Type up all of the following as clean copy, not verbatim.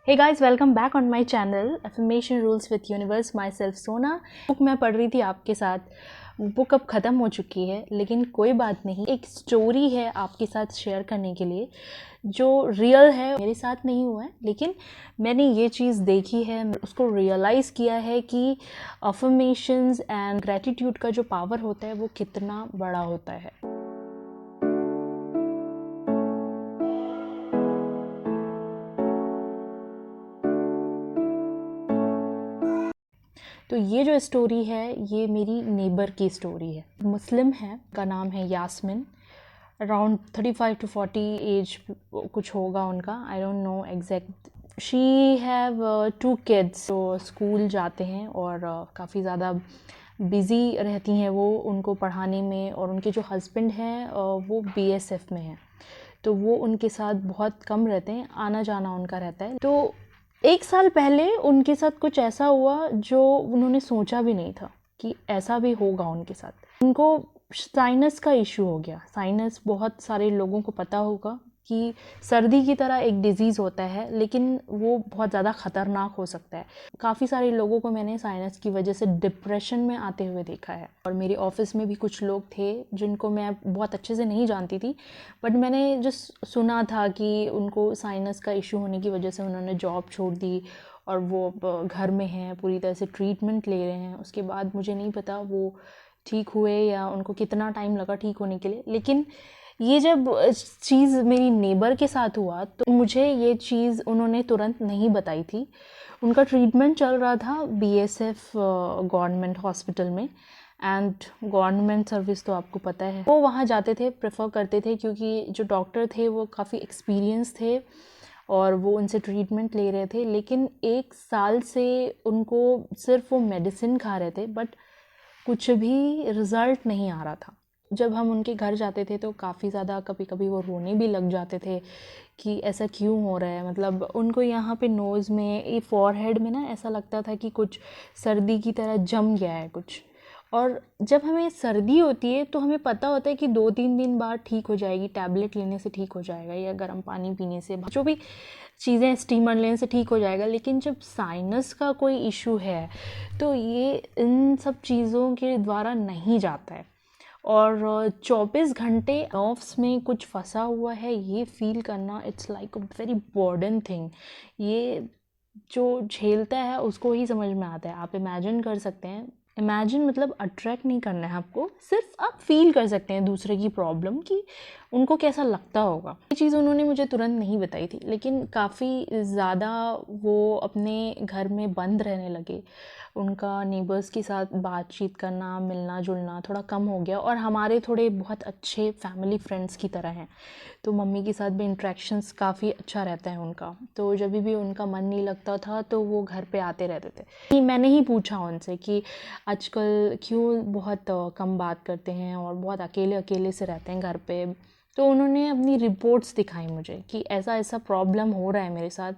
Hey guys, welcome back on my channel affirmation rules with universe. Myself Sona. Book मैं पढ़ रही थी आपके साथ। बुक अब ख़त्म हो चुकी है, लेकिन कोई बात नहीं, एक स्टोरी है आपके साथ शेयर करने के लिए जो रियल है। मेरे साथ नहीं हुआ है, लेकिन मैंने ये चीज़ देखी है, उसको रियलाइज़ किया है कि अफर्मेशंस एंड ग्रैटिट्यूड का जो पावर होता है वो कितना बड़ा होता है। तो ये जो स्टोरी है ये मेरी नेबर की स्टोरी है। मुस्लिम है, का नाम है यास्मिन। अराउंड 35 to 40 एज कुछ होगा उनका, I don't know exact. She have 2 kids जो स्कूल जाते हैं और काफ़ी ज़्यादा बिज़ी रहती हैं वो उनको पढ़ाने में। और उनके जो हस्बैंड हैं वो BSF में हैं, तो वो उनके साथ बहुत कम रहते हैं, आना जाना उनका रहता है। तो 1 साल पहले उनके साथ कुछ ऐसा हुआ जो उन्होंने सोचा भी नहीं था कि ऐसा भी होगा उनके साथ। उनको साइनस का इशू हो गया। साइनस बहुत सारे लोगों को पता होगा कि सर्दी की तरह एक डिज़ीज़ होता है, लेकिन वो बहुत ज़्यादा ख़तरनाक हो सकता है। काफ़ी सारे लोगों को मैंने साइनस की वजह से डिप्रेशन में आते हुए देखा है। और मेरे ऑफिस में भी कुछ लोग थे जिनको मैं बहुत अच्छे से नहीं जानती थी, बट मैंने जस्ट सुना था कि उनको साइनस का इशू होने की वजह से उन्होंने जॉब छोड़ दी और वो अब घर में हैं, पूरी तरह से ट्रीटमेंट ले रहे हैं। उसके बाद मुझे नहीं पता वो ठीक हुए या उनको कितना टाइम लगा ठीक होने के लिए। लेकिन ये जब चीज़ मेरी नेबर के साथ हुआ तो मुझे ये चीज़ उन्होंने तुरंत नहीं बताई थी। उनका ट्रीटमेंट चल रहा था BSF गवर्नमेंट हॉस्पिटल में। एंड गवर्नमेंट सर्विस तो आपको पता है, वो वहाँ जाते थे, प्रेफर करते थे, क्योंकि जो डॉक्टर थे वो काफ़ी एक्सपीरियंस थे और वो उनसे ट्रीटमेंट ले रहे थे। लेकिन 1 साल से उनको सिर्फ वो मेडिसिन खा रहे थे, बट कुछ भी रिज़ल्ट नहीं आ रहा था। जब हम उनके घर जाते थे तो काफ़ी ज़्यादा कभी कभी वो रोने भी लग जाते थे कि ऐसा क्यों हो रहा है। मतलब उनको यहाँ पे नोज़ में, ये फॉरहेड में ना ऐसा लगता था कि कुछ सर्दी की तरह जम गया है कुछ। और जब हमें सर्दी होती है तो हमें पता होता है कि 2-3 दिन बाद ठीक हो जाएगी, टैबलेट लेने से ठीक हो जाएगा या गर्म पानी पीने से, जो भी चीज़ें स्टीमर लेने से ठीक हो जाएगा। लेकिन जब साइनस का कोई इशू है तो ये इन सब चीज़ों के द्वारा नहीं जाता है। और 24 घंटे नर्व्स में कुछ फंसा हुआ है, ये फील करना, it's like a very burden thing. ये जो झेलता है उसको ही समझ में आता है। आप इमेजिन कर सकते हैं, इमेजिन मतलब अट्रैक्ट नहीं करना है आपको, सिर्फ आप फील कर सकते हैं दूसरे की प्रॉब्लम कि उनको कैसा लगता होगा। ये चीज़ उन्होंने मुझे तुरंत नहीं बताई थी, लेकिन काफ़ी ज़्यादा वो अपने घर में बंद रहने लगे। उनका नेबर्स के साथ बातचीत करना, मिलना जुलना थोड़ा कम हो गया। और हमारे थोड़े बहुत अच्छे फैमिली फ्रेंड्स की तरह हैं, तो मम्मी के साथ भी इंट्रैक्शंस काफ़ी अच्छा रहता है उनका। तो जब भी उनका मन नहीं लगता था तो वो घर पे आते रहते थे। मैंने ही पूछा उनसे कि आजकल क्यों बहुत कम बात करते हैं और बहुत अकेले अकेले से रहते हैं घर पे। तो उन्होंने अपनी रिपोर्ट्स दिखाई मुझे कि ऐसा ऐसा प्रॉब्लम हो रहा है मेरे साथ,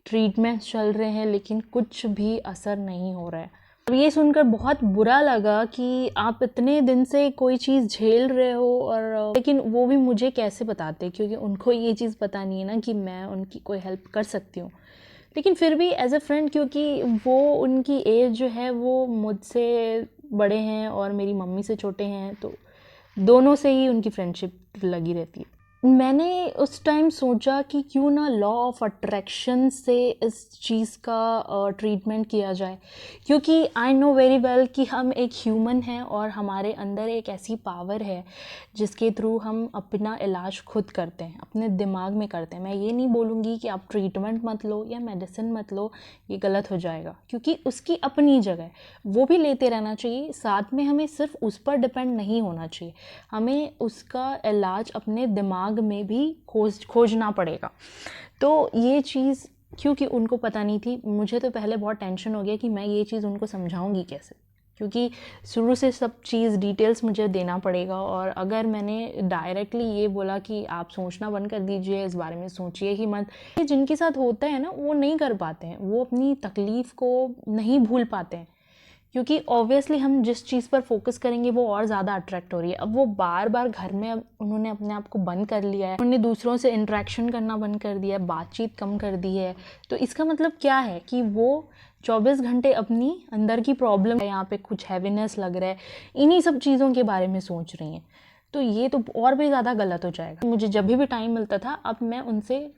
ट्रीटमेंट चल रहे हैं लेकिन कुछ भी असर नहीं हो रहा है। अब ये सुनकर बहुत बुरा लगा कि आप इतने दिन से कोई चीज़ झेल रहे हो, और लेकिन वो भी मुझे कैसे बताते, क्योंकि उनको ये चीज़ पता नहीं है ना कि मैं उनकी कोई हेल्प कर सकती हूँ। लेकिन फिर भी एज अ फ्रेंड, क्योंकि वो उनकी एज जो है वो मुझसे बड़े हैं और मेरी मम्मी से छोटे हैं, तो दोनों से ही उनकी फ्रेंडशिप लगी रहती है। मैंने उस टाइम सोचा कि क्यों ना लॉ ऑफ अट्रैक्शन से इस चीज़ का ट्रीटमेंट किया जाए, क्योंकि आई नो वेरी वेल कि हम एक ह्यूमन हैं और हमारे अंदर एक ऐसी पावर है जिसके थ्रू हम अपना इलाज खुद करते हैं, अपने दिमाग में करते हैं। मैं ये नहीं बोलूँगी कि आप ट्रीटमेंट मत लो या मेडिसिन मत लो, ये गलत हो जाएगा, क्योंकि उसकी अपनी जगह है, वो भी लेते रहना चाहिए। साथ में हमें सिर्फ उस पर डिपेंड नहीं होना चाहिए, हमें उसका इलाज अपने दिमाग में भी खोजना पड़ेगा। तो ये चीज़ क्योंकि उनको पता नहीं थी, मुझे तो पहले बहुत टेंशन हो गया कि मैं ये चीज़ उनको समझाऊंगी कैसे, क्योंकि शुरू से सब चीज़ डिटेल्स मुझे देना पड़ेगा। और अगर मैंने डायरेक्टली ये बोला कि आप सोचना बंद कर दीजिए, इस बारे में सोचिए ही मत, ये जिनके साथ होता है ना वो नहीं कर पाते हैं, वो अपनी तकलीफ़ को नहीं भूल पाते हैं, क्योंकि ऑब्वियसली हम जिस चीज़ पर फोकस करेंगे वो और ज़्यादा अट्रैक्ट हो रही है। अब वो बार बार घर में अब उन्होंने अपने आप को बंद कर लिया है, उन्होंने दूसरों से इंटरेक्शन करना बंद कर दिया है, बातचीत कम कर दी है। तो इसका मतलब क्या है कि वो 24 घंटे अपनी अंदर की प्रॉब्लम, यहाँ पे कुछ हैवीनेस लग रहा है, इन्हीं सब चीज़ों के बारे में सोच रही हैं। तो ये तो और भी ज़्यादा गलत हो जाएगा। मुझे जब भी टाइम मिलता था, अब मैं उनसे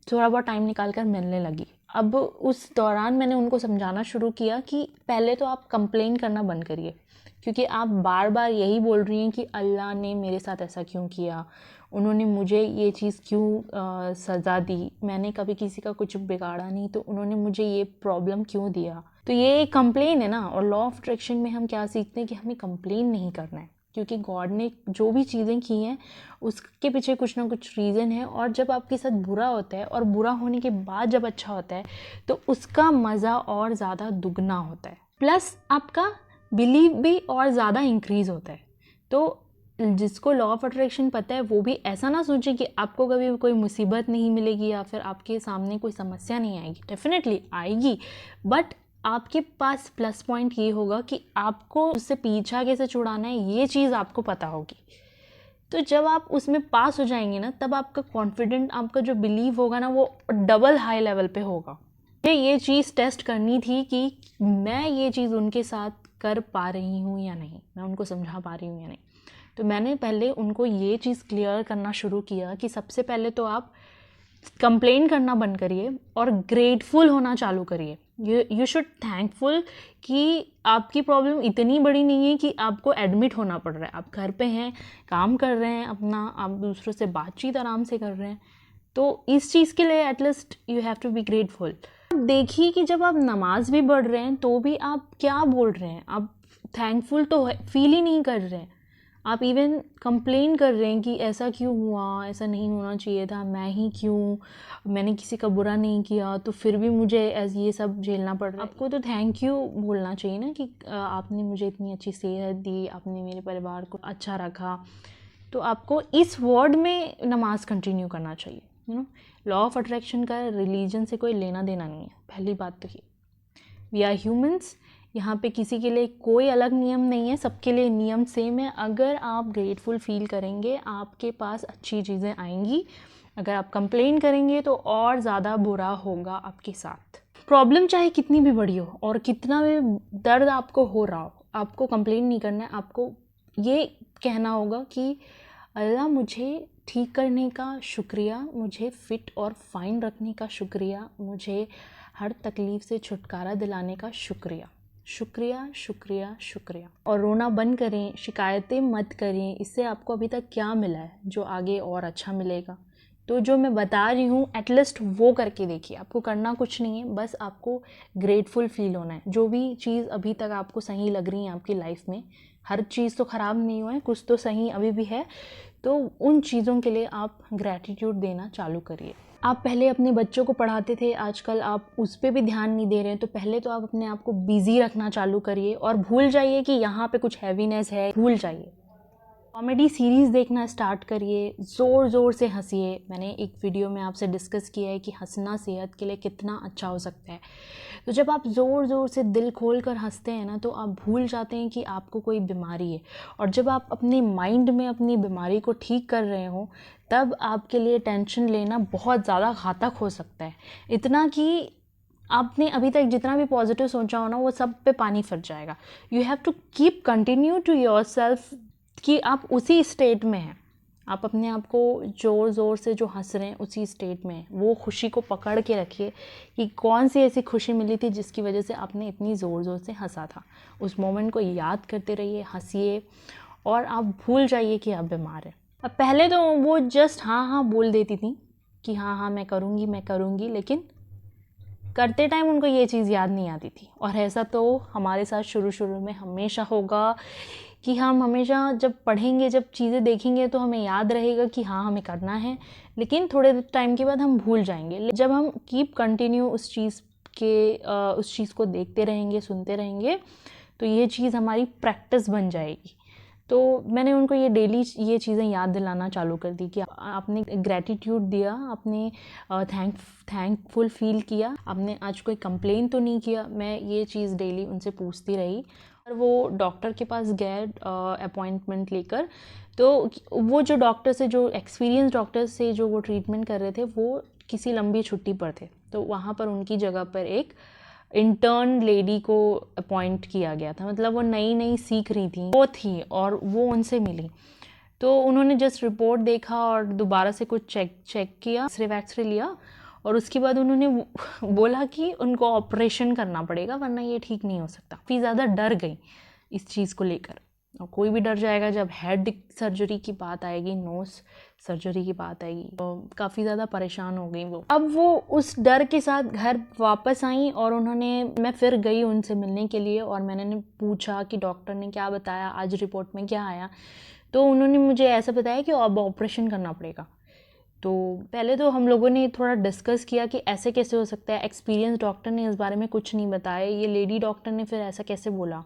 थोड़ा बहुत टाइम निकाल कर मिलने लगी। अब उस दौरान मैंने उनको समझाना शुरू किया कि पहले तो आप कंप्लेन करना बंद करिए, क्योंकि आप बार बार यही बोल रही हैं कि अल्लाह ने मेरे साथ ऐसा क्यों किया, उन्होंने मुझे ये चीज़ क्यों सज़ा दी, मैंने कभी किसी का कुछ बिगाड़ा नहीं, तो उन्होंने मुझे ये प्रॉब्लम क्यों दिया। तो ये एक कंप्लेन है ना। और लॉ ऑफ अट्रैक्शन में हम क्या सीखते हैं कि हमें कंप्लेन नहीं करना है, क्योंकि गॉड ने जो भी चीज़ें की हैं उसके पीछे कुछ ना कुछ रीज़न है। और जब आपके साथ बुरा होता है और बुरा होने के बाद जब अच्छा होता है तो उसका मज़ा और ज़्यादा दुगना होता है, प्लस आपका बिलीव भी और ज़्यादा इंक्रीज़ होता है। तो जिसको लॉ ऑफ अट्रैक्शन पता है वो भी ऐसा ना सोचे कि आपको कभी कोई मुसीबत नहीं मिलेगी या फिर आपके सामने कोई समस्या नहीं आएगी। डेफिनेटली आएगी, बट आपके पास प्लस पॉइंट ये होगा कि आपको उससे पीछा कैसे छुड़ाना है ये चीज़ आपको पता होगी। तो जब आप उसमें पास हो जाएंगे ना, तब आपका कॉन्फिडेंट, आपका जो बिलीव होगा ना, वो डबल हाई लेवल पे होगा। मुझे ये चीज़ टेस्ट करनी थी कि मैं ये चीज़ उनके साथ कर पा रही हूँ या नहीं, मैं उनको समझा पा रही हूँ या नहीं। तो मैंने पहले उनको ये चीज़ क्लियर करना शुरू किया कि सबसे पहले तो आप कंप्लेन करना बंद करिए और ग्रेटफुल होना चालू करिए। यू शुड थैंकफुल कि आपकी प्रॉब्लम इतनी बड़ी नहीं है कि आपको एडमिट होना पड़ रहा है। आप घर पे हैं, काम कर रहे हैं अपना, आप दूसरों से बातचीत आराम से कर रहे हैं। तो इस चीज़ के लिए at least you have to be grateful. देखिए कि जब आप नमाज भी पढ़ रहे हैं तो भी आप क्या बोल रहे हैं, आप थैंकफुल तो फील ही नहीं कर रहे हैं। आप इवन कंप्लेन कर रहे हैं कि ऐसा क्यों हुआ, ऐसा नहीं होना चाहिए था, मैं ही क्यों, मैंने किसी का बुरा नहीं किया तो फिर भी मुझे ये सब झेलना पड़ रहा है। आपको तो थैंक यू बोलना चाहिए ना कि आपने मुझे इतनी अच्छी सेहत दी, आपने मेरे परिवार को अच्छा रखा। तो आपको इस वर्ड में नमाज कंटिन्यू करना चाहिए। लॉ ऑफ अट्रैक्शन का रिलीजन से कोई लेना देना नहीं है, पहली बात तो ये। वी आर ह्यूमंस, यहाँ पे किसी के लिए कोई अलग नियम नहीं है, सबके लिए नियम सेम है। अगर आप ग्रेटफुल फील करेंगे आपके पास अच्छी चीज़ें आएंगी, अगर आप कंप्लेन करेंगे तो और ज़्यादा बुरा होगा आपके साथ। प्रॉब्लम चाहे कितनी भी बड़ी हो और कितना भी दर्द आपको हो रहा हो, आपको कंप्लेन नहीं करना है। आपको ये कहना होगा कि अल्लाह मुझे ठीक करने का शुक्रिया, मुझे फ़िट और फाइन रखने का शुक्रिया, मुझे हर तकलीफ़ से छुटकारा दिलाने का शुक्रिया, शुक्रिया शुक्रिया शुक्रिया। और रोना बंद करें, शिकायतें मत करें। इससे आपको अभी तक क्या मिला है जो आगे और अच्छा मिलेगा? तो जो मैं बता रही हूँ एटलीस्ट वो करके देखिए। आपको करना कुछ नहीं है, बस आपको ग्रेटफुल फील होना है। जो भी चीज़ अभी तक आपको सही लग रही है आपकी लाइफ में, हर चीज़ तो ख़राब नहीं हुआ है, कुछ तो सही अभी भी है, तो उन चीज़ों के लिए आप ग्रैटिट्यूड देना चालू करिए। आप पहले अपने बच्चों को पढ़ाते थे, आजकल आप उस पर भी ध्यान नहीं दे रहे हैं, तो पहले तो आप अपने आप को बिज़ी रखना चालू करिए और भूल जाइए कि यहाँ पे कुछ हैवीनेस है, भूल जाइए। कॉमेडी सीरीज़ देखना स्टार्ट करिए, ज़ोर ज़ोर से हंसिए। मैंने एक वीडियो में आपसे डिस्कस किया है कि हंसना सेहत के लिए कितना अच्छा हो सकता है। तो जब आप ज़ोर ज़ोर से दिल खोल कर हंसते हैं ना, तो आप भूल जाते हैं कि आपको कोई बीमारी है। और जब आप अपने माइंड में अपनी बीमारी को ठीक कर रहे हो, तब आपके लिए टेंशन लेना बहुत ज़्यादा घातक हो सकता है। इतना कि आपने अभी तक जितना भी पॉजिटिव सोचा हो ना, वो सब पे पानी फिर जाएगा। You have to keep continue to yourself कि आप उसी स्टेट में हैं। आप अपने आप को ज़ोर ज़ोर से जो हंस रहे हैं उसी स्टेट में हैं। वो खुशी को पकड़ के रखिए कि कौन सी ऐसी खुशी मिली थी जिसकी वजह से आपने इतनी ज़ोर ज़ोर से हंसा था। उस मोमेंट को याद करते रहिए, हंसिए, और आप भूल जाइए कि आप बीमार हैं। अब पहले तो वो जस्ट हाँ हाँ बोल देती थी कि हाँ हाँ मैं करूँगी, लेकिन करते टाइम उनको ये चीज़ याद नहीं आती थी। और ऐसा तो हमारे साथ शुरू में हमेशा होगा कि हम हमेशा जब पढ़ेंगे, जब चीज़ें देखेंगे तो हमें याद रहेगा कि हाँ हमें करना है, लेकिन थोड़े टाइम के बाद हम भूल जाएंगे। जब हम कीप कंटिन्यू उस चीज़ को देखते रहेंगे, सुनते रहेंगे, तो ये चीज़ हमारी प्रैक्टिस बन जाएगी। तो मैंने उनको ये डेली ये चीज़ें याद दिलाना चालू कर दी कि आपने ग्रैटिट्यूड दिया, आपने थैंकफुल फील किया, आपने आज कोई कंप्लेन तो नहीं किया। मैं ये चीज़ डेली उनसे पूछती रही। और वो डॉक्टर के पास गए अपॉइंटमेंट लेकर, तो वो जो डॉक्टर से, जो एक्सपीरियंस डॉक्टर से जो वो ट्रीटमेंट कर रहे थे, वो किसी लंबी छुट्टी पर थे। तो वहाँ पर उनकी जगह पर एक इंटर्न लेडी को अपॉइंट किया गया था। मतलब वो नई नई सीख रही थी, वो थी और वो उनसे मिली। तो उन्होंने जस्ट रिपोर्ट देखा और दोबारा से कुछ चेक किया, एक्सरे लिया, और उसके बाद उन्होंने बोला कि उनको ऑपरेशन करना पड़ेगा वरना ये ठीक नहीं हो सकता। काफ़ी ज़्यादा डर गई इस चीज़ को लेकर, और कोई भी डर जाएगा जब हेड सर्जरी की बात आएगी, नोज सर्जरी की बात आएगी, तो काफ़ी ज़्यादा परेशान हो गई वो। अब वो उस डर के साथ घर वापस आई और मैं फिर गई उनसे मिलने के लिए, और मैंने पूछा कि डॉक्टर ने क्या बताया, आज रिपोर्ट में क्या आया। तो उन्होंने मुझे ऐसा बताया कि अब ऑपरेशन करना पड़ेगा। तो पहले तो हम लोगों ने थोड़ा डिस्कस किया कि ऐसे कैसे हो सकता है, एक्सपीरियंस डॉक्टर ने इस बारे में कुछ नहीं बताया, ये लेडी डॉक्टर ने फिर ऐसा कैसे बोला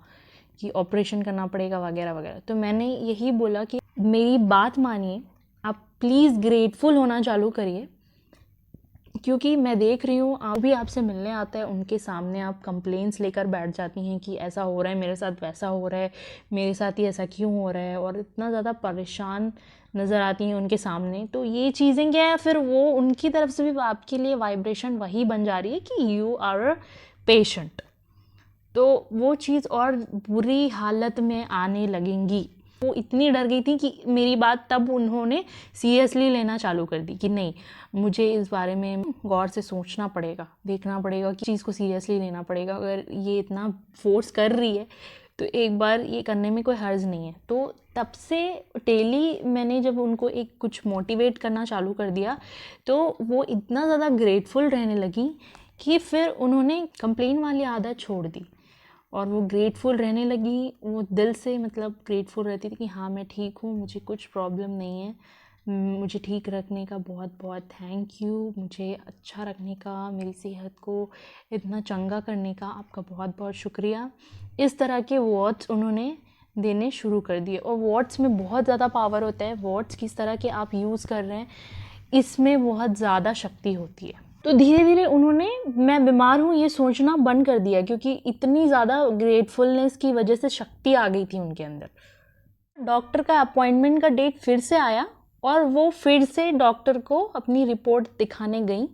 कि ऑपरेशन करना पड़ेगा वगैरह वगैरह। तो मैंने यही बोला कि मेरी बात मानिए, आप प्लीज़ ग्रेटफुल होना चालू करिए, क्योंकि मैं देख रही हूँ आप भी आपसे मिलने आता है, उनके सामने आप कंप्लेंट्स लेकर बैठ जाती हैं कि ऐसा हो रहा है मेरे साथ, वैसा हो रहा है मेरे साथ, ही ऐसा क्यों हो रहा है, और इतना ज़्यादा परेशान नज़र आती हैं उनके सामने। तो ये चीज़ें क्या है, फिर वो उनकी तरफ से भी आपके लिए वाइब्रेशन वही बन जा रही है कि यू आर अ पेशेंट। तो वो चीज़ और बुरी हालत में आने लगेंगी। वो इतनी डर गई थी कि मेरी बात तब उन्होंने सीरियसली लेना चालू कर दी कि नहीं, मुझे इस बारे में गौर से सोचना पड़ेगा, देखना पड़ेगा कि चीज़ को सीरियसली लेना पड़ेगा। अगर ये इतना फोर्स कर रही है तो एक बार ये करने में कोई हर्ज नहीं है। तो तब से डेली मैंने जब उनको एक कुछ मोटिवेट करना चालू कर दिया, तो वो इतना ज़्यादा ग्रेटफुल रहने लगी कि फिर उन्होंने कंप्लेन वाली आदत छोड़ दी और वो ग्रेटफुल रहने लगी। वो दिल से मतलब ग्रेटफुल रहती थी कि हाँ मैं ठीक हूँ, मुझे कुछ प्रॉब्लम नहीं है, मुझे ठीक रखने का बहुत बहुत थैंक यू, मुझे अच्छा रखने का, मेरी सेहत को इतना चंगा करने का आपका बहुत बहुत शुक्रिया। इस तरह के वर्ड्स उन्होंने देने शुरू कर दिए। और वर्ड्स में बहुत ज़्यादा पावर होता है, वर्ड्स किस तरह के आप यूज़ कर रहे हैं इसमें बहुत ज़्यादा शक्ति होती है। तो धीरे धीरे उन्होंने मैं बीमार हूँ ये सोचना बंद कर दिया, क्योंकि इतनी ज़्यादा ग्रेटफुलनेस की वजह से शक्ति आ गई थी उनके अंदर। डॉक्टर का अपॉइंटमेंट का डेट फिर से आया और वो फिर से डॉक्टर को अपनी रिपोर्ट दिखाने गई।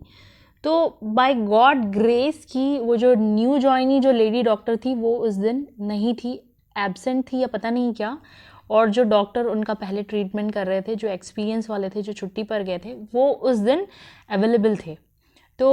तो बाय गॉड ग्रेस की वो जो न्यू जॉइनी जो लेडी डॉक्टर थी वो उस दिन नहीं थी, एब्सेंट थी या पता नहीं क्या। और जो डॉक्टर उनका पहले ट्रीटमेंट कर रहे थे, जो एक्सपीरियंस वाले थे, जो छुट्टी पर गए थे, वो उस दिन अवेलेबल थे। तो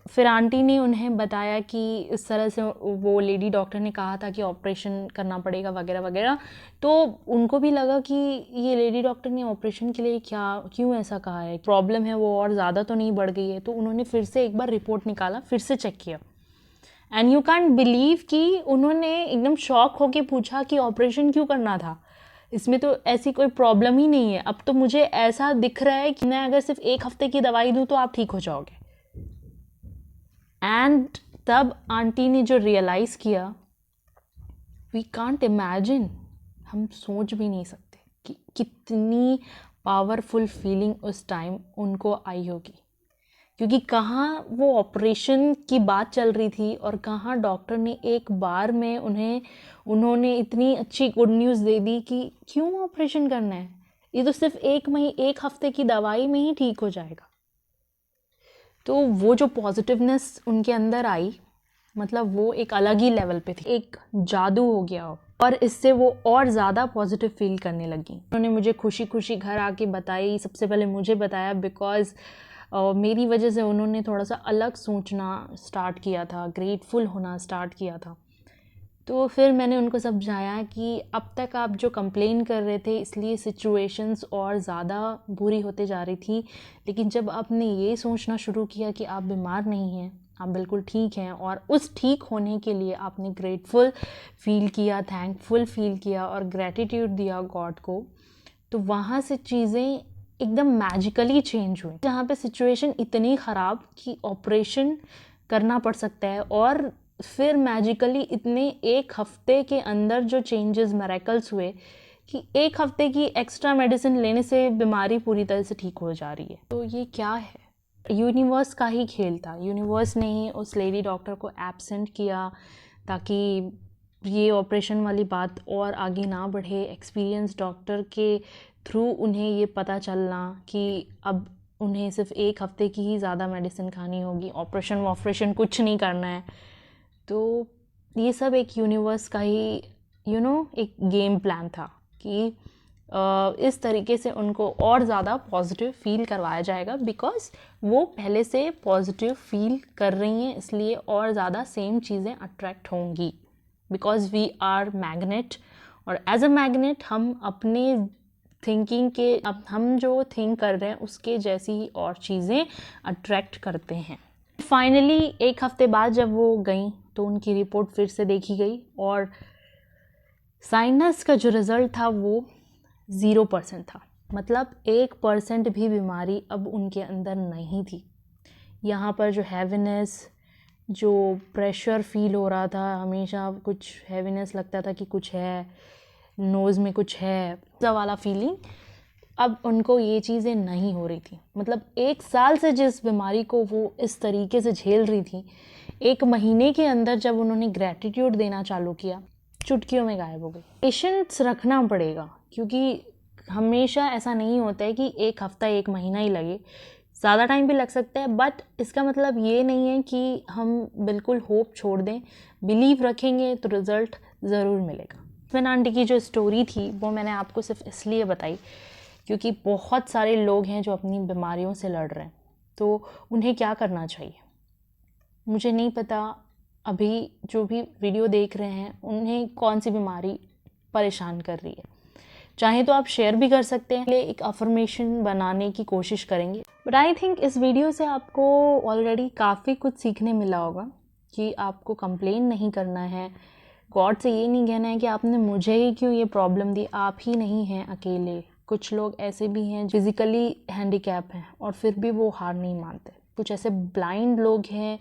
फिर आंटी ने उन्हें बताया कि इस तरह से वो लेडी डॉक्टर ने कहा था कि ऑपरेशन करना पड़ेगा वगैरह वगैरह। तो उनको भी लगा कि ये लेडी डॉक्टर ने ऑपरेशन के लिए क्यों ऐसा कहा है, प्रॉब्लम है वो और ज़्यादा तो नहीं बढ़ गई है। तो उन्होंने फिर से एक बार रिपोर्ट निकाला, फिर से चेक किया, एंड यू कैंट बिलीव कि उन्होंने एकदम शॉक होके पूछा कि ऑपरेशन क्यों करना था, इसमें तो ऐसी कोई प्रॉब्लम ही नहीं है। अब तो मुझे ऐसा दिख रहा है कि मैं अगर सिर्फ 1 हफ्ते की दवाई दूँ तो आप ठीक हो जाओगे। एंड तब आंटी ने जो रियलाइज़ किया, वी कांट इमेजिन, हम सोच भी नहीं सकते कि कितनी पावरफुल फीलिंग उस टाइम उनको आई होगी। क्योंकि कहाँ वो ऑपरेशन की बात चल रही थी और कहाँ डॉक्टर ने एक बार में उन्होंने इतनी अच्छी गुड न्यूज़ दे दी कि क्यों ऑपरेशन करना है, ये तो सिर्फ 1 हफ्ते की दवाई में ही ठीक हो जाएगा। तो वो जो पॉजिटिवनेस उनके अंदर आई, मतलब वो एक अलग ही लेवल पे थी, एक जादू हो गया हो। और इससे वो और ज़्यादा पॉजिटिव फील करने लगी। उन्होंने मुझे खुशी खुशी घर आके बताई, सबसे पहले मुझे बताया, बिकॉज़ मेरी वजह से उन्होंने थोड़ा सा अलग सोचना स्टार्ट किया था, ग्रेटफुल होना स्टार्ट किया था। तो फिर मैंने उनको समझाया कि अब तक आप जो कंप्लेन कर रहे थे इसलिए सिचुएशंस और ज़्यादा बुरी होते जा रही थी, लेकिन जब आपने ये सोचना शुरू किया कि आप बीमार नहीं हैं, आप बिल्कुल ठीक हैं, और उस ठीक होने के लिए आपने ग्रेटफुल फील किया, थैंकफुल फील किया और ग्रैटिट्यूड दिया गॉड को, तो वहाँ से चीज़ें एकदम मैजिकली चेंज हुई। जहाँ पे सिचुएशन इतनी ख़राब कि ऑपरेशन करना पड़ सकता है, और फिर मैजिकली इतने 1 हफ्ते के अंदर जो चेंजेस, मिरेकल्स हुए कि 1 हफ्ते की एक्स्ट्रा मेडिसिन लेने से बीमारी पूरी तरह से ठीक हो जा रही है। तो ये क्या है? यूनिवर्स का ही खेल था। यूनिवर्स ने ही उस लेडी डॉक्टर को एब्सेंट किया ताकि ये ऑपरेशन वाली बात और आगे ना बढ़े। एक्सपीरियंस डॉक्टर के थ्रू उन्हें ये पता चलना कि अब उन्हें सिर्फ 1 हफ्ते की ही ज़्यादा मेडिसिन खानी होगी, ऑपरेशन कुछ नहीं करना है। तो ये सब एक यूनिवर्स का ही एक गेम प्लान था कि इस तरीके से उनको और ज़्यादा पॉजिटिव फील करवाया जाएगा, बिकॉज वो पहले से पॉजिटिव फील कर रही हैं, इसलिए और ज़्यादा सेम चीज़ें अट्रैक्ट होंगी, बिकॉज वी आर मैग्नेट। और एज अ मैग्नेट हम अपने थिंकिंग के, अब हम जो थिंक कर रहे हैं उसके जैसी ही और चीज़ें अट्रैक्ट करते हैं। फाइनली 1 हफ्ते बाद जब वो गई तो उनकी रिपोर्ट फिर से देखी गई और साइनस का जो रिज़ल्ट था वो 0% था। मतलब 1% भी बीमारी अब उनके अंदर नहीं थी। यहाँ पर जो हैवीनेस, जो प्रेशर फील हो रहा था, हमेशा कुछ हैवीनेस लगता था कि कुछ है, नोज़ में कुछ है, ऐसा वाला फीलिंग, अब उनको ये चीज़ें नहीं हो रही थी। मतलब 1 साल से जिस बीमारी को वो इस तरीके से झेल रही थी, 1 महीने के अंदर जब उन्होंने ग्रैटिट्यूड देना चालू किया, चुटकियों में गायब हो गई। पेशेंस रखना पड़ेगा, क्योंकि हमेशा ऐसा नहीं होता है कि 1 हफ्ता 1 महीना ही लगे, ज़्यादा टाइम भी लग सकता है। बट इसका मतलब ये नहीं है कि हम बिल्कुल होप छोड़ दें। बिलीव रखेंगे तो रिज़ल्ट ज़रूर मिलेगा। यास्मिन आंटी की जो स्टोरी थी वो मैंने आपको सिर्फ इसलिए बताई क्योंकि बहुत सारे लोग हैं जो अपनी बीमारियों से लड़ रहे हैं, तो उन्हें क्या करना चाहिए मुझे नहीं पता। अभी जो भी वीडियो देख रहे हैं उन्हें कौन सी बीमारी परेशान कर रही है, चाहे तो आप शेयर भी कर सकते हैं। एक अफर्मेशन बनाने की कोशिश करेंगे। बट आई थिंक इस वीडियो से आपको ऑलरेडी काफ़ी कुछ सीखने मिला होगा कि आपको कंप्लेन नहीं करना है, गॉड से ये नहीं कहना है कि आपने मुझे ही क्यों ये प्रॉब्लम दी, आप ही नहीं हैं अकेले। कुछ लोग ऐसे भी हैं फिज़िकली हैंडीकैप हैं और फिर भी वो हार नहीं मानते। कुछ ऐसे ब्लाइंड लोग हैं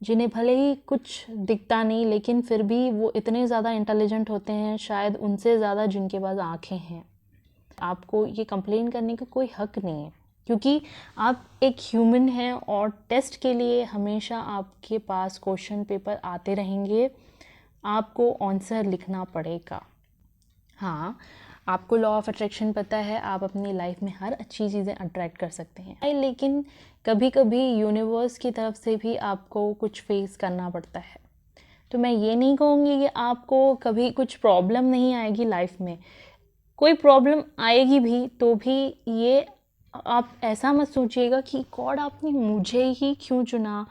जिन्हें भले ही कुछ दिखता नहीं, लेकिन फिर भी वो इतने ज़्यादा इंटेलिजेंट होते हैं, शायद उनसे ज़्यादा जिनके पास आँखें हैं। आपको ये कंप्लेन करने का कोई हक नहीं है, क्योंकि आप एक ह्यूमन हैं और टेस्ट के लिए हमेशा आपके पास क्वेश्चन पेपर आते रहेंगे, आपको आंसर लिखना पड़ेगा। हाँ, आपको लॉ ऑफ अट्रैक्शन पता है, आप अपनी लाइफ में हर अच्छी चीज़ें अट्रैक्ट कर सकते हैं, लेकिन कभी कभी यूनिवर्स की तरफ से भी आपको कुछ फेस करना पड़ता है। तो मैं ये नहीं कहूँगी कि आपको कभी कुछ प्रॉब्लम नहीं आएगी लाइफ में, कोई प्रॉब्लम आएगी भी तो भी ये आप ऐसा मत सोचिएगा कि गॉड आपने मुझे ही क्यों चुना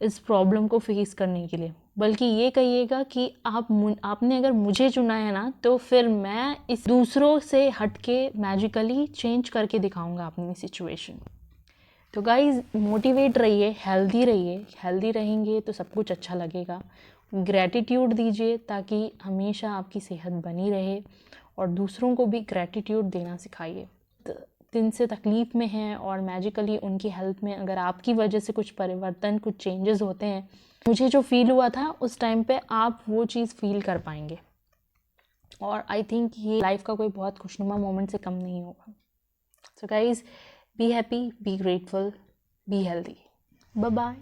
इस प्रॉब्लम को फेस करने के लिए, बल्कि ये कहिएगा कि आपने अगर मुझे चुना है ना, तो फिर मैं इस दूसरों से हटके मैजिकली चेंज करके दिखाऊंगा अपनी सिचुएशन। तो गाइज, मोटिवेट रहिए, हेल्दी रहेंगे तो सब कुछ अच्छा लगेगा। ग्रैटिट्यूड दीजिए ताकि हमेशा आपकी सेहत बनी रहे, और दूसरों को भी ग्रैटिट्यूड देना सिखाइए। जिनसे तकलीफ़ में हैं और मैजिकली उनकी हेल्थ में अगर आपकी वजह से कुछ परिवर्तन, कुछ चेंजेस होते हैं, मुझे जो फील हुआ था उस टाइम पे आप वो चीज़ फील कर पाएंगे। और आई थिंक ये लाइफ का कोई बहुत खुशनुमा मोमेंट से कम नहीं होगा। So guys, be happy, be grateful, be healthy. Bye bye.